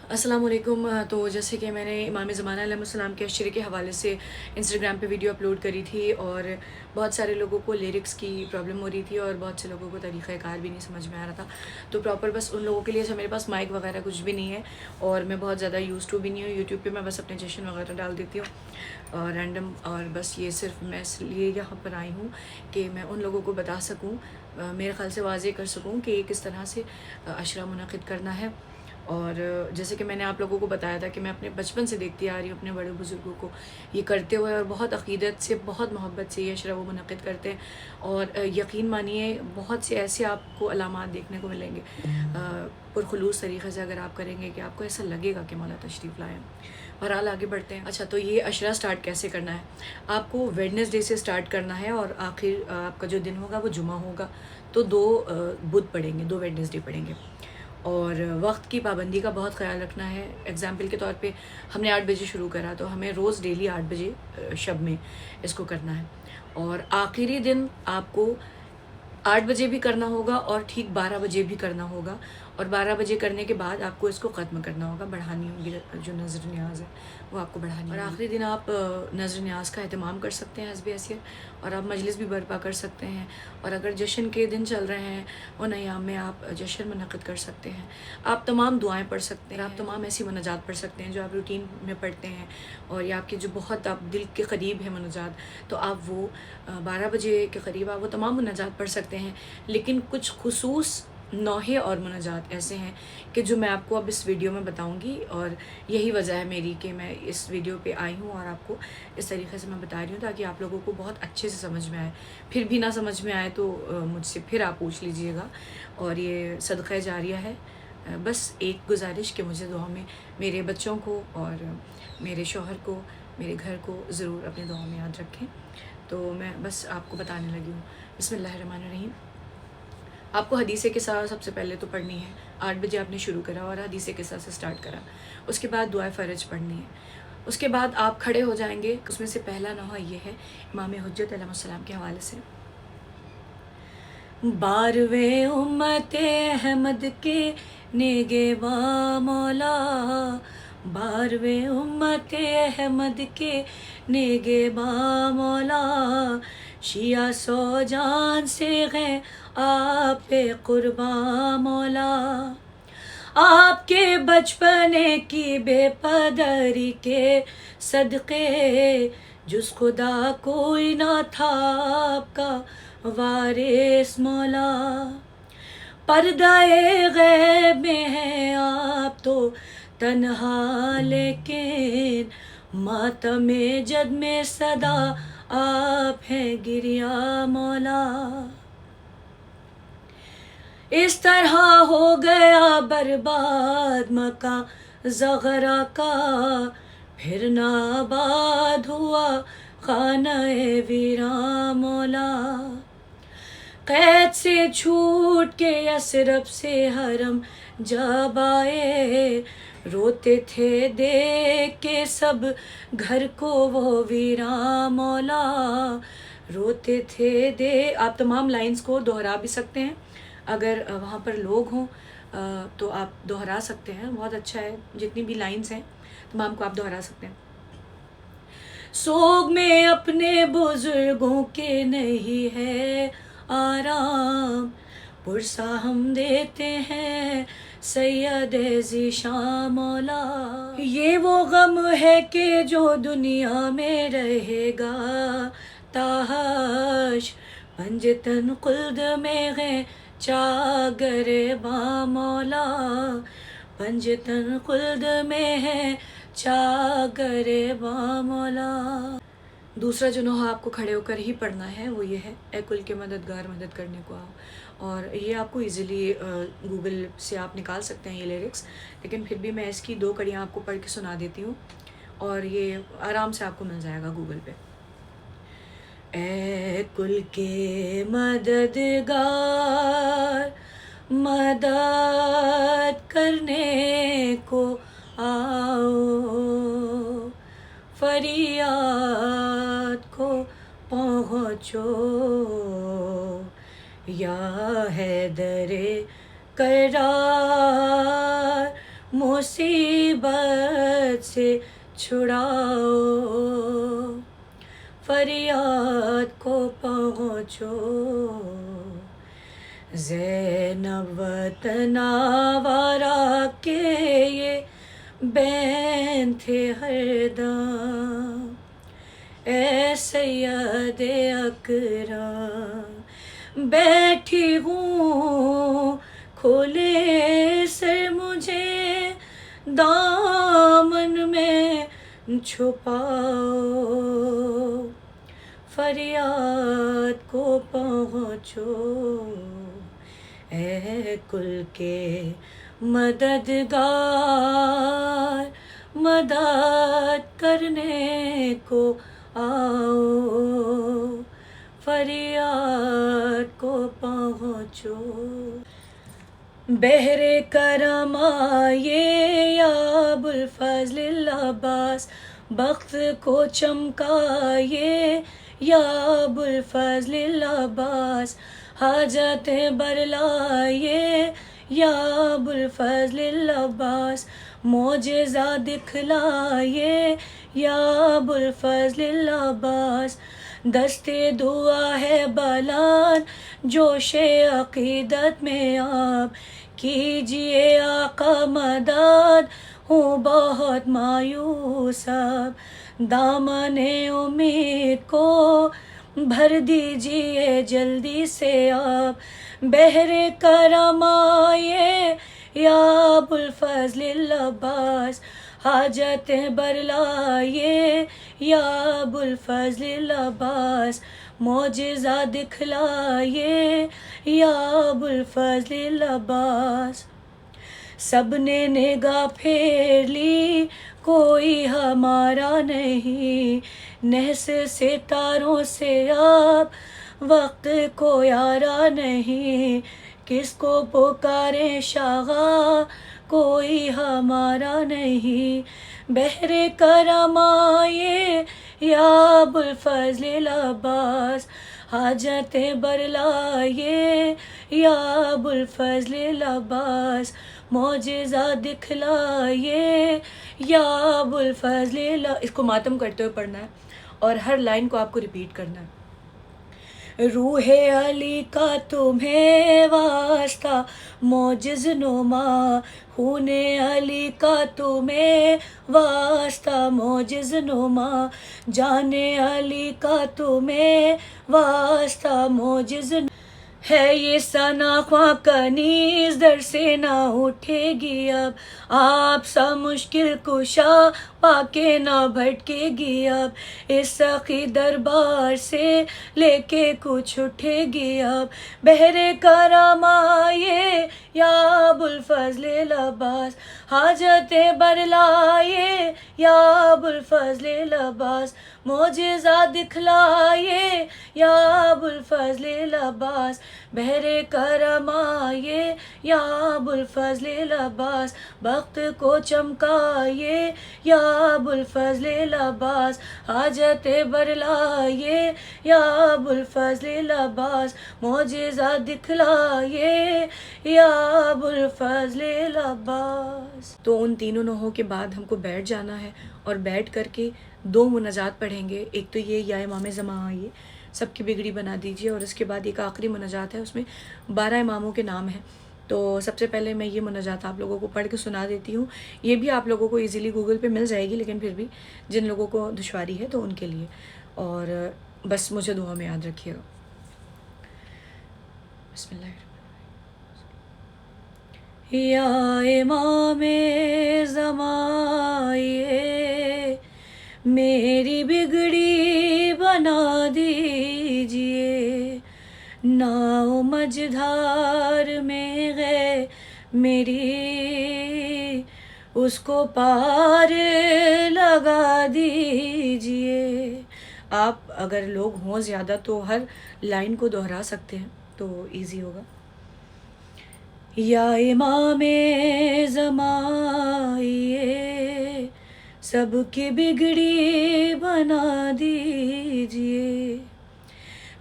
अस्सलाम वालेकुम। तो जैसे कि मैंने इमाम ज़माना अलैहिस्सलाम के अशरे के हवाले से इंस्टाग्राम पे वीडियो अपलोड करी थी और बहुत सारे लोगों को लिरिक्स की प्रॉब्लम हो रही थी और बहुत से लोगों को तरीक़ाकार भी नहीं समझ में आ रहा था। तो प्रॉपर बस उन लोगों के लिए मेरे पास माइक वगैरह कुछ भी नहीं है और मैं बहुत ज़्यादा यूज़ टू भी नहीं हूँ। यूट्यूब पे मैं बस अपने जश्न वगैरह डाल देती हूँ और रैंडम, और बस ये सिर्फ मैं इसलिए यहाँ पर आई हूँ कि मैं उन लोगों को बता सकूँ, मेरे ख़्याल से वाज़ेह कर सकूँ कि किस तरह से अशरा मुनक़िद करना है। और जैसे कि मैंने आप लोगों को बताया था कि मैं अपने बचपन से देखती आ रही हूँ अपने बड़े बुज़ुर्गों को ये करते हुए, और बहुत अक़ीदत से, बहुत मोहब्बत से ये अशरा वो मुनक़िद करते हैं। और यकीन मानिए बहुत से ऐसे आपको अलामात देखने को मिलेंगे पुरखुलूस तरीक़े से अगर आप करेंगे कि आपको ऐसा लगेगा कि मौला तशरीफ़ लाएँ। बहरहाल आगे बढ़ते हैं। अच्छा, तो ये अशरा स्टार्ट कैसे करना है? आपको वेडनेसडे से स्टार्ट करना है और आखिर आपका जो दिन होगा वो जुमा होगा। तो 2 बुध पड़ेंगे, 2 वेडनेसडे पड़ेंगे। और वक्त की पाबंदी का बहुत ख़्याल रखना है। एग्ज़ाम्पल के तौर पे हमने 8 बजे शुरू करा तो हमें रोज़ डेली 8 बजे शब में इसको करना है। और आखिरी दिन आपको 8 बजे भी करना होगा और ठीक 12 बजे भी करना होगा, और 12 बजे करने के बाद आपको इसको ख़त्म करना होगा, बढ़ानी होगी जो नज़र न्याज़ है वो आपको बढ़ानी होगी। और आखिरी दिन आप नज़र न्याज़ का एहतमाम कर सकते हैं हस्ब हैसियत, और आप मजलिस भी बर्पा कर सकते हैं। और अगर जश्न के दिन चल रहे हैं उन अय्याम में आप जश्न मुनक़्क़िद कर सकते हैं। आप तमाम दुआएँ पढ़ सकते हैं, आप तमाम ऐसी मुनाजात पढ़ सकते हैं जो आप रूटीन में पढ़ते हैं और या आपके जो बहुत आप दिल के क़रीब है मुनाजात, तो आप वो 12 बजे के क़रीब आप वो तमाम मुनाजात पढ़ सकते हैं। लेकिन कुछ ख़ुसूस नौहे और मुनाजात ऐसे हैं कि जो मैं आपको अब इस वीडियो में बताऊंगी, और यही वजह है मेरी कि मैं इस वीडियो पे आई हूँ और आपको इस तरीके से मैं बता रही हूँ ताकि आप लोगों को बहुत अच्छे से समझ में आए। फिर भी ना समझ में आए तो मुझसे फिर आप पूछ लीजिएगा। और ये सदक़ा जारिया है। बस एक गुजारिश कि मुझे दुआ में मेरे बच्चों को और मेरे शौहर को, मेरे घर को ज़रूर अपने दुआ में याद रखें। तो मैं बस आपको बताने लगी हूँ। बिस्मिल्लाहिर्रहमानिर्रहीम। आपको हदीसे के साथ सबसे पहले तो पढ़नी है। 8 बजे आपने शुरू करा और हदीसे के साथ से स्टार्ट करा। उसके बाद दुआ फ़रज पढ़नी है। उसके बाद आप खड़े हो जाएंगे। उसमें से पहला नौहा ये है इमाम हुज्जत अलैहिस्सलाम के हवाले से। बारवे उम्मते अहमद के नेगेवा मौला, बारवे उम्मते अहमद के नेगेबा मौला, शिया सौ जान से गए आप पे कुर्बा मौला, आपके बचपने की बेपदरी के सदक़े जुस खुदा कोई ना था आपका वारिस मौला, पर्दाए गैब में हैं आप तो तन्हा, लेकिन मातमे जद में सदा आप हैं गिरिया मौला, इस तरह हो गया बर्बाद मका ज़ग़रा का, फिर ना आबाद हुआ खाना-ए वीरा मौला, कैद से छूट के यसरब से हरम जब आए, रोते थे देख के सब घर को वो वीरा मौला, रोते थे दे। आप तमाम लाइंस को दोहरा भी सकते हैं, अगर वहाँ पर लोग हों तो आप दोहरा सकते हैं, बहुत अच्छा है। जितनी भी लाइंस हैं तमाम को आप दोहरा सकते हैं। सोग में अपने बुजुर्गों के नहीं है आराम, पुरसा हम देते हैं सैयद ज़ीशान मौला, ये वो गम है कि जो दुनिया में रहेगा ताहश, पंजतन कुल्द में है चागर बा मौला, पंजतन कुल्द में है चागर बा मौला। दूसरा जो नोहा आपको खड़े होकर ही पढ़ना है वो ये है, ए कुल के मददगार मदद करने को आओ। और ये आपको इजीली गूगल से आप निकाल सकते हैं ये लिरिक्स, लेकिन फिर भी मैं इसकी 2 कड़ियाँ आपको पढ़ के सुना देती हूँ और ये आराम से आपको मिल जाएगा गूगल पे। ए कुल के मददगार मदद करने को आओ, फरियाद को पहुँचो, या हैदरे करार मुसीबत से छुड़ाओ, फरियाद को पहुँचो। ज़ैनब वतन आवारा के ये बैन थे हरदम, ए सैयद अकरम बैठी हूँ खोले सर मुझे दामन में छुपाओ, फरियाद को पहुँचो। ए कुल के मददगार मदद करने को आओ, फरियाद को पहुँचो। बहरे करम आए या अबुल फजल अब्बास, बख्त को चमकाए या अबुल फजल अब्बास, हाजतें बरलाए या अबुल फजल अब्बास, मोजेज़ा दिखलाए या अबुल फजल अब्बास। दस्ते दुआ है बलान जोशे अक़ीदत में आप कीजिए आका मदद, हूँ बहुत मायूस अब, दामने उम्मीद को भर दीजिए जल्दी से आप। बहरे करम आए या अबुल फजल अब्बास, हाजतें बरलाए या अबुल फजल अब्बास, मोजेज़ा दिखलाए या अबुल फजल अब्बास। सबने निगाह फेर ली कोई हमारा नहीं, नहस सितारों से अब वक्त को यारा नहीं, किसको पुकारे शागा कोई हमारा नहीं। बहरे करम आए या अबुल फजल अब्बास, हाजतें बरलाए या अबुल फजल अब्बास, मोजेज़ा दिखलाए या अबुल फजल। इसको मातम करते हुए पढ़ना है और हर लाइन को आपको रिपीट करना है। रूहे अली का तुम्हें वास्ता मोजिज़ नुमा, खूने अली का तुम्हें वास्ता मोजिज़ नुमा, जाने अली का तुम्हें वास्ता मोजिज़ है ये सना ख्वां कनीज दर से ना उठेगी अब, आप सा मुश्किल कुशा पाके ना भटकेगी अब, इस सखी दरबार से लेके कुछ उठेगी अब। बहरे करम आए या अबुल फजल अब्बास, हाजतें बरलाए या अबुल फजल अब्बास, मोजेज़ा दिखलाए या अबुल फजल अब्बास। बहरे करम आए या अबुल फजल अब्बास, बख्त को चमकाए या अबुल फजल अब्बास, हाजतें बरलाए या अबुल फजल अब्बास, मोजेज़ा दिखलाए या अबुल फजल अब्बास। तो उन तीनों नोहों के बाद हमको बैठ जाना है और बैठ करके दो मुनाजात पढ़ेंगे। एक तो ये या इमाम ज़मां आइए सबकी बिगड़ी बना दीजिए, और उसके बाद एक आखिरी मुनाजात है, उसमें 12 इमामों के नाम हैं। तो सबसे पहले मैं ये मुनाजात आप लोगों को पढ़ के सुना देती हूँ। ये भी आप लोगों को इजीली गूगल पे मिल जाएगी, लेकिन फिर भी जिन लोगों को दुश्वारी है तो उनके लिए, और बस मुझे दुआ में याद रखिएगा। बिस्मिल्लाह। या इमाम ज़मां आइए मेरी बिगड़ी बना दीजिए, नाव मझधार में गए मेरी उसको पार लगा दीजिए। आप अगर लोग हों ज़्यादा तो हर लाइन को दोहरा सकते हैं तो इजी होगा। या इमाम ज़मां आइए सबकी बिगड़ी बना दीजिए,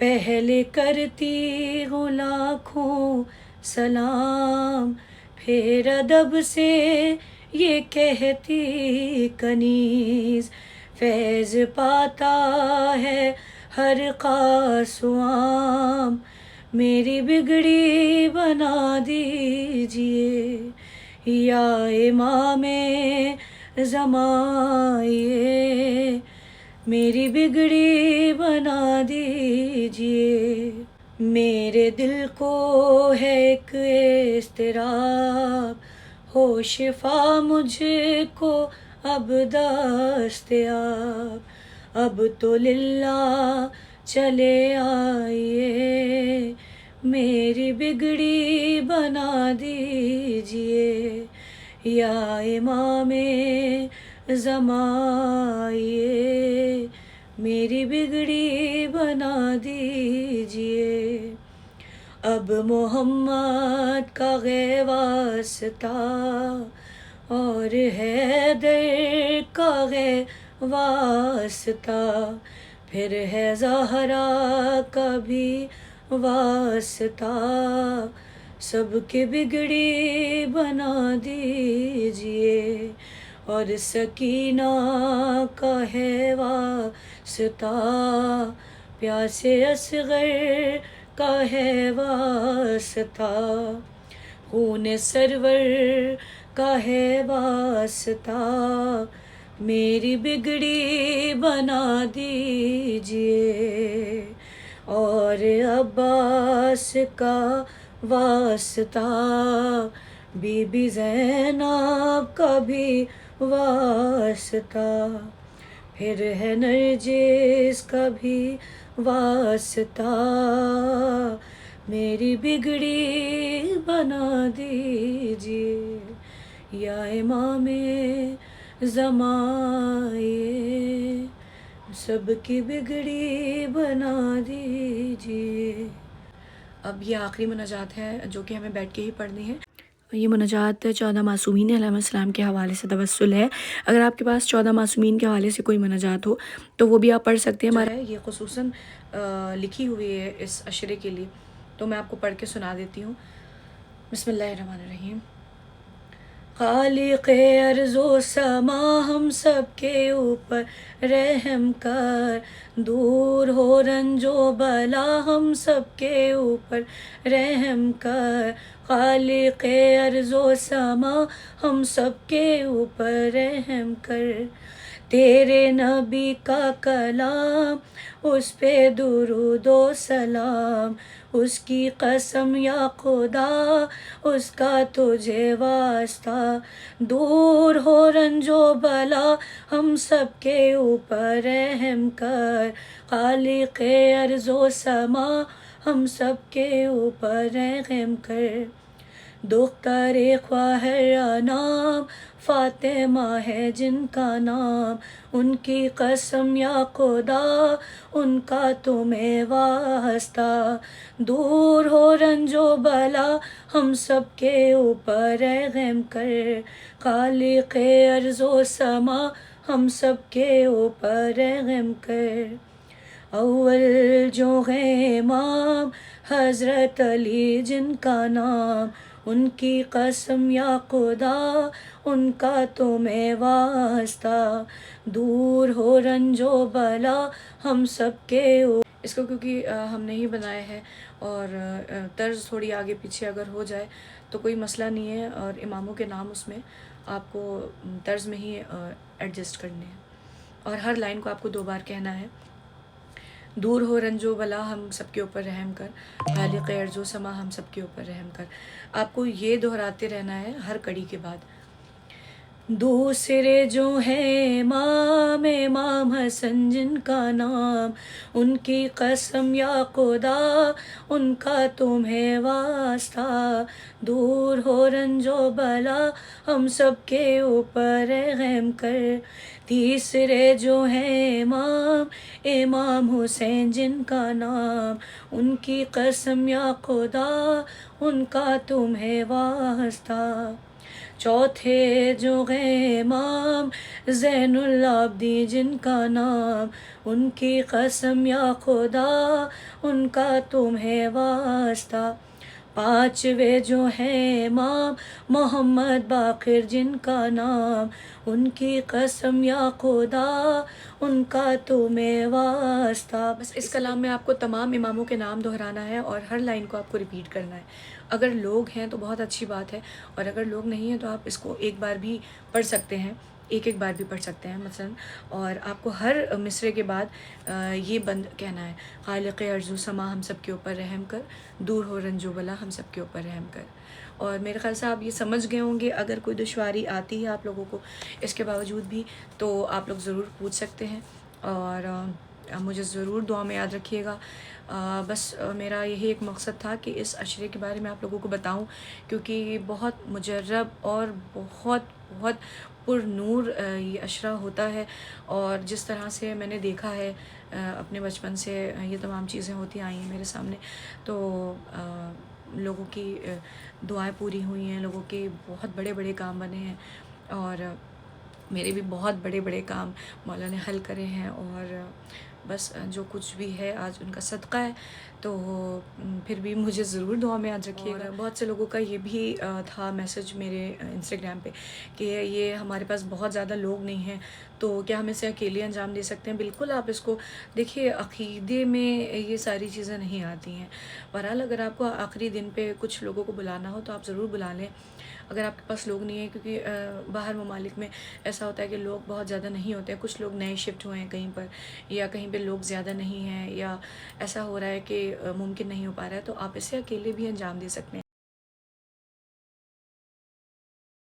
पहले करती हूँ लाखों सलाम, फिर अदब से یہ کہتی کنیز، فیض پاتا ہے ہر خاص و عام، میری بگڑی بنا دیجئے یا امام زماں، یہ میری بگڑی بنا دیجئے۔ میرے دل کو ہے ایک اضطراب، ہو شفا مجھ کو اب دستیاب، اب تو للہ چلے آئیے، میری بگڑی بنا دیجئے یا امام زماں، آئیے میری بگڑی بنا دیجئے۔ اب محمد کا ہے واسطہ اور حیدر کا ہے واسطہ، پھر ہے زہرا کا بھی واسطہ، سب کی بگڑی بنا دیجئے۔ اور سکینہ کا ہے واسطہ، پیاسے اصغر کا ہے واسطہ، خون سرور کا ہے واسطہ، میری بگڑی بنا دیجئے۔ اور عباس کا واسطہ، بی بی زینب کا بھی واسطہ، پھر ہے نرجس کا بھی واسطہ، میری بگڑی بنا دیجئے یا امام زماں، یہ سب کی بگڑی بنا دیجئے۔ اب یہ آخری مناجات ہے جو کہ ہمیں بیٹھ کے ہی پڑھنی ہے۔ یہ مناجات 14 معصومین علیہ السلام کے حوالے سے توسل ہے۔ اگر آپ کے پاس 14 معصومین کے حوالے سے کوئی مناجات ہو تو وہ بھی آپ پڑھ سکتے ہیں۔ ہمارا یہ خصوصاً لکھی ہوئی ہے اس عشرے کے لیے، تو میں آپ کو پڑھ کے سنا دیتی ہوں۔ بسم اللہ الرحمن الرحیم۔ خالق ارض و سما ہم سب کے اوپر رحم کر، دور ہو رنج و بلا ہم سب کے اوپر رحم کر، خالق ارض و سما ہم سب کے اوپر رحم کر، تیرے نبی کا کلام اس پہ درود و سلام، اس کی قسم یا خدا اس کا تجھے واسطہ، دور ہو رنج و بلا ہم سب کے اوپر رحم کر، خالق ارض و سما ہم سب کے اوپر رحم کر، دختر خواہر انام فاطمہ ہے جن کا نام، ان کی قسم یا خدا ان کا تمہیں واسطہ، دور ہو رنج و بلا ہم سب کے اوپر رحم کر، خالق ارض و سما ہم سب کے اوپر رحم کر، اول جو ہیں امام حضرت علی جن کا نام، ان کی قسم یا خدا ان کا تمہیں واسطہ، دور ہو رنج و بلا ہم سب کے اس کو کیونکہ ہم نے ہی بنایا ہے اور طرز تھوڑی آگے پیچھے اگر ہو جائے تو کوئی مسئلہ نہیں ہے، اور اماموں کے نام اس میں آپ کو طرز میں ہی ایڈجسٹ کرنے ہیں، اور ہر لائن کو آپ کو 2 بار کہنا ہے۔ دور ہو رنج و بلا ہم سب کے اوپر رحم کر، خالق ارض و سما ہم سب کے اوپر رحم کر، آپ کو یہ دہراتے رہنا ہے ہر کڑی کے بعد۔ دوسرے جو ہیں امام امام حسن جن کا نام، ان کی قسم یا خدا ان کا تمہیں واسطہ، دور ہو رنج و بلا ہم سب کے اوپر رحم کر، تیسرے جو ہیں امام امام حسین جن کا نام، ان کی قسم یا خدا ان کا تمہیں واسطہ، چوتھے جو ہیں امام زین العابدین جن کا نام، ان کی قسم یا خدا ان کا تمہیں واسطہ، پانچویں جو ہیں امام محمد باقر جن کا نام، ان کی قسم یا خدا ان کا تمہیں واسطہ. بس اس کلام میں آپ کو تمام اماموں کے نام دہرانا ہے اور ہر لائن کو آپ کو ریپیٹ کرنا ہے. اگر لوگ ہیں تو بہت اچھی بات ہے، اور اگر لوگ نہیں ہیں تو آپ اس کو ایک بار بھی پڑھ سکتے ہیں، ایک بار بھی پڑھ سکتے ہیں مثلا. اور آپ کو ہر مصرے کے بعد یہ بند کہنا ہے: خالق ارض و سما ہم سب کے اوپر رحم کر، دور ہو رنج و بلا ہم سب کے اوپر رحم کر. اور میرے خیال سے آپ یہ سمجھ گئے ہوں گے. اگر کوئی دشواری آتی ہے آپ لوگوں کو اس کے باوجود بھی، تو آپ لوگ ضرور پوچھ سکتے ہیں، اور مجھے ضرور دعا میں یاد رکھیے گا. بس میرا یہی ایک مقصد تھا کہ اس عشرے کے بارے میں آپ لوگوں کو بتاؤں، کیونکہ یہ بہت مجرب اور بہت بہت پر نور یہ عشرہ ہوتا ہے. اور جس طرح سے میں نے دیکھا ہے اپنے بچپن سے یہ تمام چیزیں ہوتی آئی ہیں میرے سامنے، تو لوگوں کی دعائیں پوری ہوئی ہیں، لوگوں کے بہت بڑے بڑے کام بنے ہیں، اور میرے بھی بہت بڑے بڑے کام مولا نے حل کرے ہیں. اور بس جو کچھ بھی ہے آج ان کا صدقہ ہے. تو پھر بھی مجھے ضرور دعا میں یاد رکھیے گا. بہت سے لوگوں کا یہ بھی تھا میسج میرے انسٹاگرام پہ کہ یہ ہمارے پاس بہت زیادہ لوگ نہیں ہیں، تو کیا ہم اسے اکیلے انجام دے سکتے ہیں؟ بالکل آپ اس کو دیکھیے، عقیدے میں یہ ساری چیزیں نہیں آتی ہیں. بہرحال اگر آپ کو آخری دن پہ کچھ لوگوں کو بلانا ہو تو آپ ضرور بلا لیں اگر آپ کے پاس لوگ نہیں ہیں، کیونکہ باہر ممالک میں ایسا ہوتا ہے کہ لوگ بہت زیادہ نہیں ہوتے ہیں. کچھ لوگ نئے شفٹ ہوئے ہیں کہیں پر، یا کہیں پہ لوگ زیادہ نہیں ہیں، یا ایسا ہو رہا ہے کہ ممکن نہیں ہو پا رہا ہے، تو آپ اسے اکیلے بھی انجام دے سکتے ہیں.